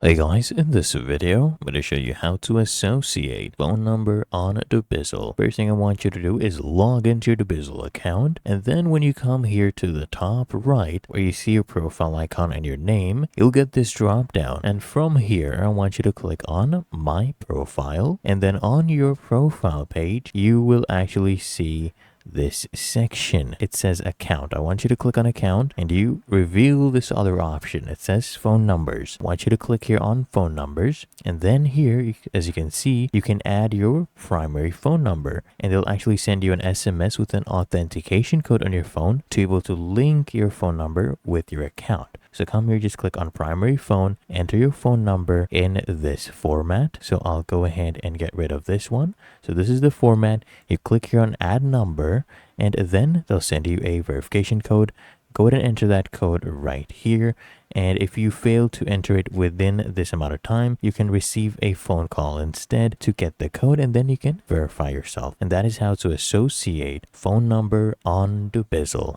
Hey guys, in this video, I'm going to show you how to associate phone number on dubizzle. First thing I want you to do is log into your dubizzle account, and then when you come here to the top right, where you see your profile icon and your name, you'll get this drop down. And from here, I want you to click on My Profile, and then on your profile page, you will actually see this section. It says account. I want you to click on account and you reveal this other option. It says phone numbers. I want you to click here on phone numbers, and then here, as you can see, you can add your primary phone number, and they'll actually send you an SMS with an authentication code on your phone to be able to link your phone number with your account. So come here, just click on primary phone, enter your phone number in this format. So I'll go ahead and get rid of this one. So this is the format. You click here on add number, and then they'll send you a verification code. Go ahead and enter that code right here. And if you fail to enter it within this amount of time, you can receive a phone call instead to get the code, and then you can verify yourself. And that is how to associate phone number on dubizzle.